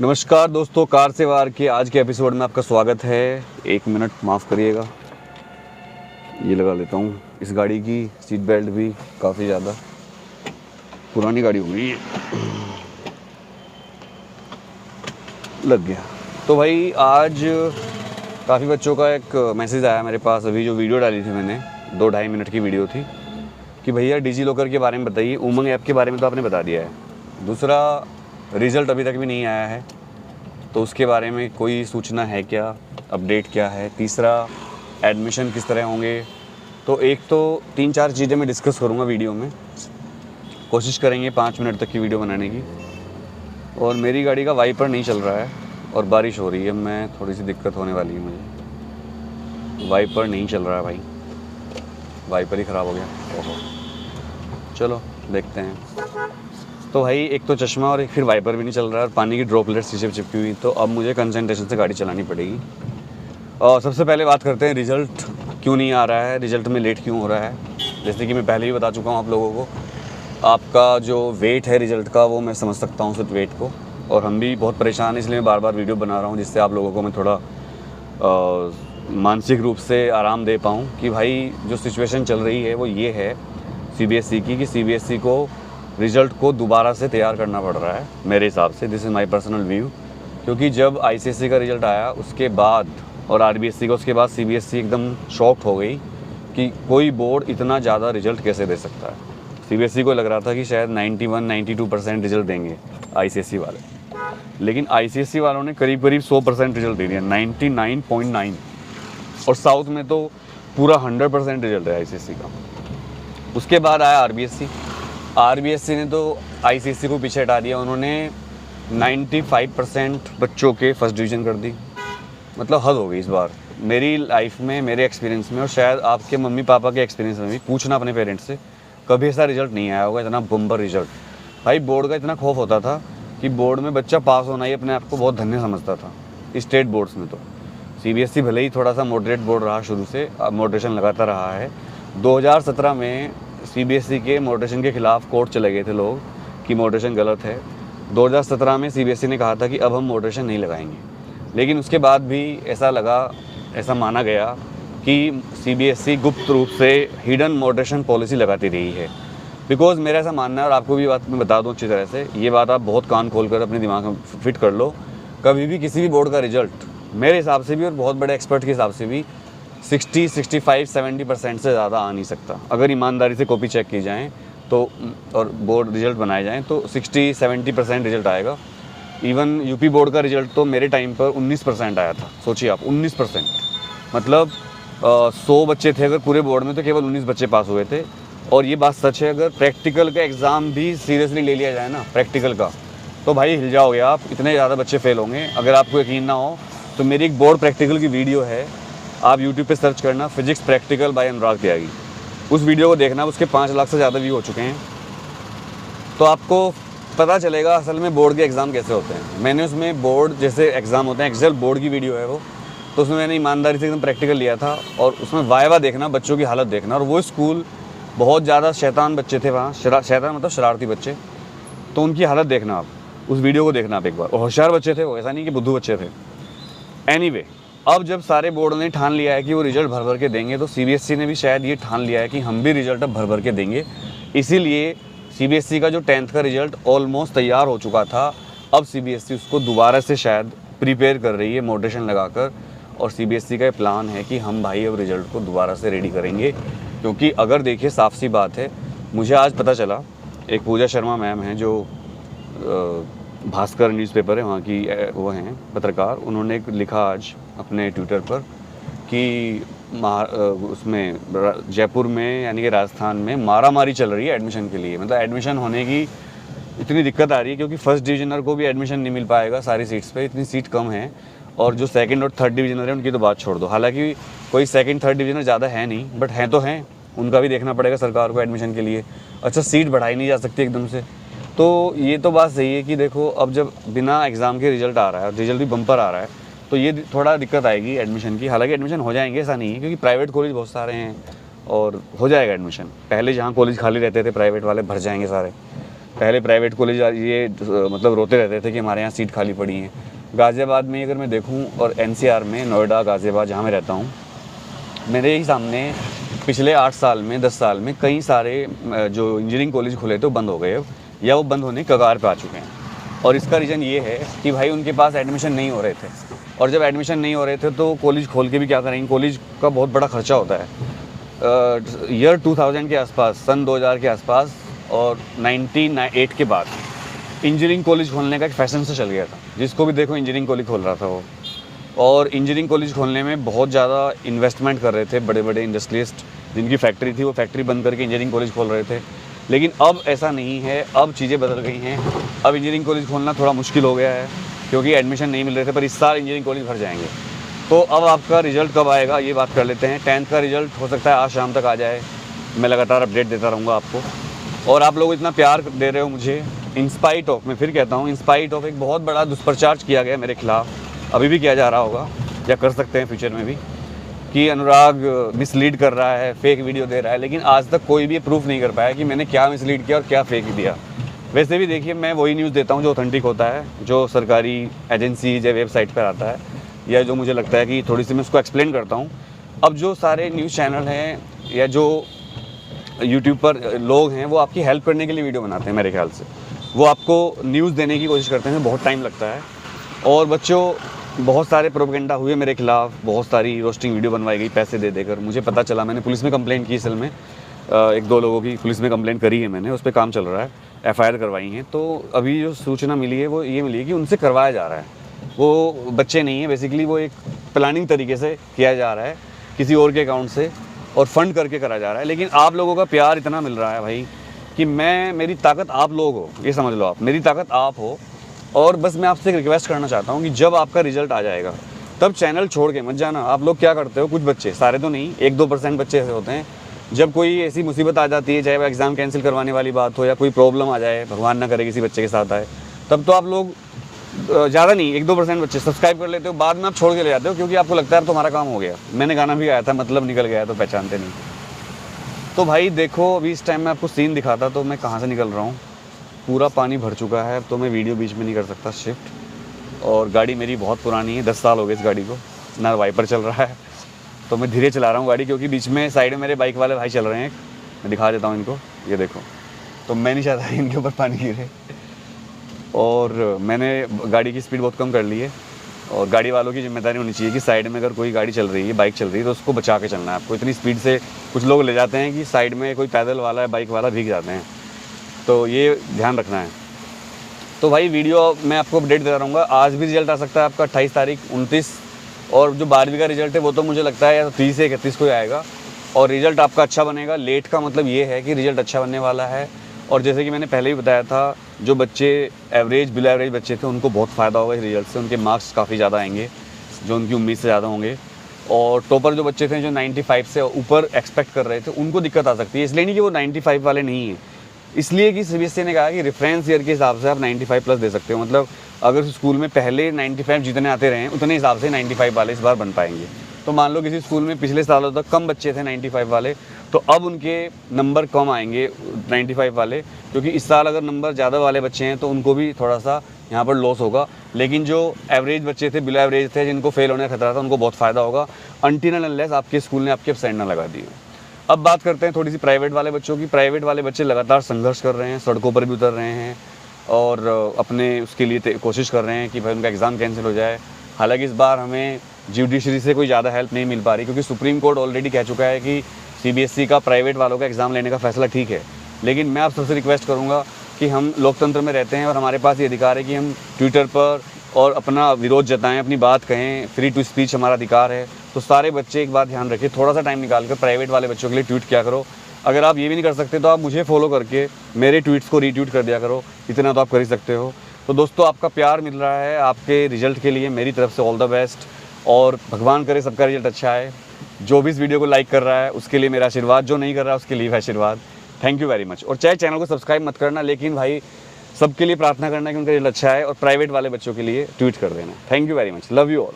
नमस्कार दोस्तों, कार से वार के आज के एपिसोड में आपका स्वागत है। 1 मिनट माफ़ करिएगा, ये लगा लेता हूँ। इस गाड़ी की सीट बेल्ट भी काफ़ी ज़्यादा पुरानी गाड़ी हो गई है, लग गया। तो भाई आज काफ़ी बच्चों का एक मैसेज आया मेरे पास, अभी जो वीडियो डाली थी मैंने 2-2.5 मिनट की वीडियो थी कि भैया डिजी लॉकर के बारे में बताइए। उमंग ऐप के बारे में तो आपने बता दिया है। दूसरा, रिज़ल्ट अभी तक भी नहीं आया है, तो उसके बारे में कोई सूचना है क्या, अपडेट क्या है। तीसरा, एडमिशन किस तरह होंगे। तो एक तो 3-4 चीज़ें मैं डिस्कस करूँगा वीडियो में, कोशिश करेंगे 5 मिनट तक की वीडियो बनाने की। और मेरी गाड़ी का वाइपर नहीं चल रहा है और बारिश हो रही है, मैं थोड़ी सी दिक्कत होने वाली है मुझे। वाइपर नहीं चल रहा है भाई, वाइपर ही ख़राब हो गया। ओहो, चलो देखते हैं। तो भाई एक तो चश्मा और एक फिर वाइपर भी नहीं चल रहा है और पानी की ड्रॉपलेट शीशे पे चिपकी हुई, तो अब मुझे कंसंट्रेशन से गाड़ी चलानी पड़ेगी। और सबसे पहले बात करते हैं रिज़ल्ट क्यों नहीं आ रहा है, रिज़ल्ट में लेट क्यों हो रहा है। जैसे कि मैं पहले भी बता चुका हूँ आप लोगों को, आपका जो वेट है रिज़ल्ट का वो मैं समझ सकता हूँ, सिर्फ वेट को। और हम भी बहुत परेशान हैं, इसलिए मैं बार बार वीडियो बना रहा हूँ, जिससे आप लोगों को मैं थोड़ा मानसिक रूप से आराम दे पाऊँ कि भाई जो सिचुएशन चल रही है वो ये है सीबीएसई की, कि सीबीएसई को रिज़ल्ट को दोबारा से तैयार करना पड़ रहा है मेरे हिसाब से। This is my personal view. क्योंकि जब आईसीएसई का रिज़ल्ट आया उसके बाद और आरबीएसई का, उसके बाद सीबीएसई एकदम शॉक्ड हो गई कि कोई बोर्ड इतना ज़्यादा रिज़ल्ट कैसे दे सकता है। सीबीएसई को लग रहा था कि शायद 91-92% रिज़ल्ट देंगे आईसीएसई वाले, लेकिन आईसीएसई वालों ने करीब करीब 100% रिज़ल्ट दे दिया, 99.9। और साउथ में तो पूरा 100% रिज़ल्ट है आईसीएसई का। उसके बाद आया आरबीएसई ने तो आईसीएसई को पीछे हटा दिया। उन्होंने 95% बच्चों के फर्स्ट डिवीज़न कर दी। मतलब हद हो गई इस बार मेरी लाइफ में, मेरे एक्सपीरियंस में, और शायद आपके मम्मी पापा के एक्सपीरियंस में भी। पूछना अपने पेरेंट्स से, कभी ऐसा रिज़ल्ट नहीं आया होगा, इतना बम्पर रिज़ल्ट। भाई बोर्ड का इतना खौफ होता था कि बोर्ड में बच्चा पास होना ही अपने आप को बहुत धन्य समझता था, स्टेट बोर्ड्स में। तो सीबीएसई भले ही थोड़ा सा मॉडरेट बोर्ड रहा शुरू से, मॉडरेशन लगाता रहा है। 2017 में सीबीएसई के मॉडरेशन के ख़िलाफ़ कोर्ट चले गए थे लोग कि मॉडरेशन गलत है। 2017 में सीबीएसई ने कहा था कि अब हम मॉडरेशन नहीं लगाएंगे, लेकिन उसके बाद भी ऐसा माना गया कि सीबीएसई गुप्त रूप से हिडन मॉडरेशन पॉलिसी लगाती रही है। बिकॉज मेरा ऐसा मानना है, और आपको भी बात मैं बता दूं अच्छी तरह से, ये बात आप बहुत कान खोल कर अपने दिमाग में फिट कर लो। कभी भी किसी भी बोर्ड का रिजल्ट मेरे हिसाब से भी और बहुत बड़े एक्सपर्ट के हिसाब से भी 60, 65, 70% से ज़्यादा आ नहीं सकता। अगर ईमानदारी से कॉपी चेक की जाए तो और बोर्ड रिजल्ट बनाए जाएँ तो 60-70% रिजल्ट आएगा। इवन यूपी बोर्ड का रिजल्ट तो मेरे टाइम पर 19% आया था। सोचिए आप, 19%। मतलब 100 बच्चे थे अगर पूरे बोर्ड में, तो केवल 19 बच्चे पास हुए थे। और ये बात सच है, अगर प्रैक्टिकल का एग्ज़ाम भी सीरियसली ले लिया जाए ना, प्रैक्टिकल का, तो भाई हिल जाओगे आप, इतने ज़्यादा बच्चे फेल होंगे। अगर आपको यकीन ना हो तो मेरी एक बोर्ड प्रैक्टिकल की वीडियो है, आप यूट्यूब पे सर्च करना, फिजिक्स प्रैक्टिकल बाय अनुराग त्यागी। उस वीडियो को देखना, उसके 5 लाख से ज़्यादा व्यू हो चुके हैं। तो आपको पता चलेगा असल में बोर्ड के एग्ज़ाम कैसे होते हैं। मैंने उसमें बोर्ड जैसे एग्ज़ाम होते हैं, एक्सेल बोर्ड की वीडियो है वो, तो उसमें मैंने ईमानदारी से एकदम प्रैक्टिकल लिया था। और उसमें वाइवा देखना, बच्चों की हालत देखना। और वो स्कूल बहुत ज़्यादा शैतान बच्चे थे वहाँ, शैतान मतलब शरारती बच्चे, तो उनकी हालत देखना आप, उस वीडियो को देखना आप एक बार। और होशियार बच्चे थे वो, ऐसा नहीं कि बुद्धू बच्चे थे। एनीवे, अब जब सारे बोर्ड ने ठान लिया है कि वो रिज़ल्ट भर भर के देंगे, तो सीबीएसई ने भी शायद ये ठान लिया है कि हम भी रिज़ल्ट अब भर भर के देंगे। इसीलिए सीबीएसई का जो 10th का रिज़ल्ट ऑलमोस्ट तैयार हो चुका था, अब सीबीएसई उसको दोबारा से शायद प्रिपेयर कर रही है मॉडरेशन लगाकर। और सीबीएसई का प्लान है कि हम भाई अब रिज़ल्ट को दोबारा से रेडी करेंगे। क्योंकि अगर देखिए, साफ सी बात है, मुझे आज पता चला, एक पूजा शर्मा मैम हैं जो भास्कर न्यूज़पेपर है वहाँ की, वो हैं पत्रकार, उन्होंने लिखा आज अपने ट्विटर पर कि उसमें जयपुर में यानी कि राजस्थान में मारामारी चल रही है एडमिशन के लिए। मतलब एडमिशन होने की इतनी दिक्कत आ रही है क्योंकि फर्स्ट डिविजनर को भी एडमिशन नहीं मिल पाएगा सारी सीट्स पे, इतनी सीट कम है। और जो सेकंड और थर्ड डिविजनर है उनकी तो बात छोड़ दो, हालांकि कोई सेकंड थर्ड डिविजनर ज़्यादा है नहीं, बट हैं तो हैं, उनका भी देखना पड़ेगा सरकार को एडमिशन के लिए। अच्छा, सीट बढ़ाई नहीं जा सकती एकदम से। तो ये तो बात सही है कि देखो, अब जब बिना एग्ज़ाम के रिज़ल्ट आ रहा है और रिज़ल्ट भी बम्पर आ रहा है, तो ये थोड़ा दिक्कत आएगी एडमिशन की। हालांकि एडमिशन हो जाएंगे, ऐसा नहीं है, क्योंकि प्राइवेट कॉलेज बहुत सारे हैं और हो जाएगा एडमिशन। पहले जहाँ कॉलेज खाली रहते थे प्राइवेट वाले, भर जाएंगे सारे। पहले प्राइवेट कॉलेज ये मतलब रोते रहते थे कि हमारे यहाँ सीट खाली पड़ी है। गाज़ियाबाद में अगर मैं देखूँ और NCR में, नोएडा, गाज़ियाबाद जहाँ मैं रहता हूँ, मेरे ही सामने पिछले 8 साल में 10 साल में कई सारे जो इंजीनियरिंग कॉलेज खुले थे वो बंद हो गए अब, या वो बंद होने की कगार पे आ चुके हैं। और इसका रीज़न ये है कि भाई उनके पास एडमिशन नहीं हो रहे थे, और जब एडमिशन नहीं हो रहे थे तो कॉलेज खोल के भी क्या करेंगे, कॉलेज का बहुत बड़ा खर्चा होता है। ईयर 2000 के आसपास, सन 2000 के आसपास और 98 के बाद इंजीनियरिंग कॉलेज खोलने का एक फैशन से चल गया था। जिसको भी देखो इंजीनियरिंग कॉलेज खोल रहा था वो, और इंजीनियरिंग कॉलेज खोलने में बहुत ज़्यादा इन्वेस्टमेंट कर रहे थे बड़े बड़े इंडस्ट्रियलिस्ट, जिनकी फैक्ट्री थी वो फैक्ट्री बंद करके इंजीनियरिंग कॉलेज खोल रहे थे। लेकिन अब ऐसा नहीं है, अब चीज़ें बदल गई हैं। अब इंजीनियरिंग कॉलेज खोलना थोड़ा मुश्किल हो गया है क्योंकि एडमिशन नहीं मिल रहे थे, पर इस साल इंजीनियरिंग कॉलेज भर जाएंगे। तो अब आपका रिज़ल्ट कब आएगा ये बात कर लेते हैं। 10th का रिज़ल्ट हो सकता है आज शाम तक आ जाए, मैं लगातार अपडेट देता रहूँगा आपको। और आप लोग इतना प्यार दे रहे हो मुझे, इंस्पाइट ऑफ, मैं फिर कहता हूँ, इंस्पाइट ऑफ एक बहुत बड़ा दुष्प्रचार किया गया मेरे खिलाफ़, अभी भी किया जा रहा होगा या कर सकते हैं फ्यूचर में भी, कि अनुराग मिसलीड कर रहा है, फेक वीडियो दे रहा है। लेकिन आज तक कोई भी प्रूफ नहीं कर पाया कि मैंने क्या मिसलीड किया और क्या फेक दिया। वैसे भी देखिए, मैं वही न्यूज़ देता हूँ जो ऑथेंटिक होता है, जो सरकारी एजेंसीज या वेबसाइट पर आता है, या जो मुझे लगता है कि थोड़ी सी मैं उसको एक्सप्लेन करता हूँ। अब जो सारे न्यूज़ चैनल हैं या जो यूट्यूब पर लोग हैं, वो आपकी हेल्प करने के लिए वीडियो बनाते हैं। मेरे ख्याल से वो आपको न्यूज़ देने की कोशिश करते हैं, बहुत टाइम लगता है। और बच्चों, बहुत सारे प्रोपेगेंडा हुए मेरे खिलाफ़, बहुत सारी रोस्टिंग वीडियो बनवाई गई पैसे दे देकर। मुझे पता चला, मैंने पुलिस में कंप्लेंट की, असल में 1-2 लोगों की पुलिस में कंप्लेंट करी है मैंने, उस पर काम चल रहा है, FIR करवाई हैं। तो अभी जो सूचना मिली है वो ये मिली है कि उनसे करवाया जा रहा है। वो बच्चे नहीं है, बेसिकली वो एक प्लानिंग तरीके से किया जा रहा है किसी और के अकाउंट से, और फंड करके करा जा रहा है। लेकिन आप लोगों का प्यार इतना मिल रहा है भाई कि मेरी ताकत आप लोग हो, ये समझ लो आप, मेरी ताकत आप हो। और बस मैं आपसे एक रिक्वेस्ट करना चाहता हूँ कि जब आपका रिजल्ट आ जाएगा तब चैनल छोड़ के मत जाना। आप लोग क्या करते हो, कुछ बच्चे, सारे तो नहीं, 1-2% बच्चे ऐसे होते हैं, जब कोई ऐसी मुसीबत आ जाती है, चाहे वो एग्ज़ाम कैंसिल करवाने वाली बात हो या कोई प्रॉब्लम आ जाए, भगवान ना करे किसी बच्चे के साथ आए, तब तो आप लोग ज़्यादा नहीं, 1-2% बच्चे सब्सक्राइब कर लेते हो, बाद में आप छोड़ के ले जाते हो क्योंकि आपको लगता है तुम्हारा काम हो गया। मैंने गाना भी गाया था, मतलब निकल गया तो पहचानते नहीं। तो भाई देखो, अभी इस टाइम में आपको सीन दिखाता तो मैं कहाँ से निकल रहा हूँ, पूरा पानी भर चुका है, तो मैं वीडियो बीच में नहीं कर सकता शिफ्ट। और गाड़ी मेरी बहुत पुरानी है, 10 साल हो गए इस गाड़ी को, ना वाइपर चल रहा है, तो मैं धीरे चला रहा हूँ गाड़ी, क्योंकि बीच में साइड में मेरे बाइक वाले भाई चल रहे हैं। मैं दिखा देता हूँ इनको, ये देखो। तो मैं नहीं चाहता इनके ऊपर पानी गिरे, और मैंने गाड़ी की स्पीड बहुत कम कर ली है। और गाड़ी वालों की जिम्मेदारी होनी चाहिए कि साइड में अगर कोई गाड़ी चल रही है, बाइक चल रही है, तो उसको बचा के चलना है आपको। इतनी स्पीड से कुछ लोग ले जाते हैं कि साइड में कोई पैदल वाला है, बाइक वाला, भीग जाते हैं, तो ये ध्यान रखना है। तो भाई वीडियो मैं आपको अपडेट देता रहूँगा। आज भी रिजल्ट आ सकता है आपका 28 तारीख, 29, और जो 12वीं का रिजल्ट है वो तो मुझे लगता है या 30 से 31 को ही आएगा। और रिजल्ट आपका अच्छा बनेगा। लेट का मतलब ये है कि रिजल्ट अच्छा बनने वाला है। और जैसे कि मैंने पहले भी बताया था, जो बच्चे एवरेज, बिलो एवरेज बच्चे थे, उनको बहुत फ़ायदा होगा इस रिजल्ट से, उनके मार्क्स काफ़ी ज़्यादा आएंगे, जो उनकी उम्मीद से ज़्यादा होंगे। और टॉपर जो बच्चे थे, जो 95 से ऊपर एक्सपेक्ट कर रहे थे, उनको दिक्कत आ सकती है। इसलिए नहीं कि वो 95 वाले नहीं हैं, इसलिए कि CBSE ने कहा कि रेफरेंस ईयर के हिसाब से आप 95 प्लस दे सकते हो। मतलब अगर स्कूल में पहले 95 जितने आते रहे, उतने हिसाब से 95 वाले इस बार बन पाएंगे। तो मान लो किसी स्कूल में पिछले सालों तक कम बच्चे थे 95 वाले, तो अब उनके नंबर कम आएंगे 95 वाले, क्योंकि इस साल अगर नंबर ज़्यादा वाले बच्चे हैं तो उनको भी थोड़ा सा यहाँ पर लॉस होगा। लेकिन जो एवरेज बच्चे थे, बिलो एवरेज थे, जिनको फेल होने का खतरा था, उनको बहुत फ़ायदा होगा, अनटिल एंड अनलेस आपके स्कूल ने आपके एब्सेंट ना लगा दिए। अब बात करते हैं थोड़ी सी प्राइवेट वाले बच्चों की। प्राइवेट वाले बच्चे लगातार संघर्ष कर रहे हैं, सड़कों पर भी उतर रहे हैं और अपने उसके लिए कोशिश कर रहे हैं कि भाई उनका एग्ज़ाम कैंसिल हो जाए। हालांकि इस बार हमें जुडिशरी से कोई ज़्यादा हेल्प नहीं मिल पा रही, क्योंकि सुप्रीम कोर्ट ऑलरेडी कह चुका है कि CBSE का प्राइवेट वालों का एग्ज़ाम लेने का फ़ैसला ठीक है। लेकिन मैं आप सबसे रिक्वेस्ट करूँगा कि हम लोकतंत्र में रहते हैं और हमारे पास ये अधिकार है कि हम ट्विटर पर और अपना विरोध जताएं, अपनी बात कहें, फ्री टू स्पीच हमारा अधिकार है। तो सारे बच्चे एक बात ध्यान रखें, थोड़ा सा टाइम निकाल कर प्राइवेट वाले बच्चों के लिए ट्वीट किया करो। अगर आप ये भी नहीं कर सकते तो आप मुझे फॉलो करके मेरे ट्वीट्स को रीट्वीट कर दिया करो, इतना तो आप कर ही सकते हो। तो दोस्तों, आपका प्यार मिल रहा है आपके रिजल्ट के लिए, मेरी तरफ से ऑल द बेस्ट, और भगवान करे सबका रिजल्ट अच्छा आए। जो भी इस वीडियो को लाइक कर रहा है उसके लिए मेरा आशीर्वाद, जो नहीं कर रहा है उसके लिए आशीर्वाद। Thank you very much. और चाहे चैनल को सब्सक्राइब मत करना, लेकिन भाई सबके लिए प्रार्थना करना कि उनका रिजल्ट अच्छा है, और प्राइवेट वाले बच्चों के लिए ट्वीट कर देना। Thank you very much, love you all.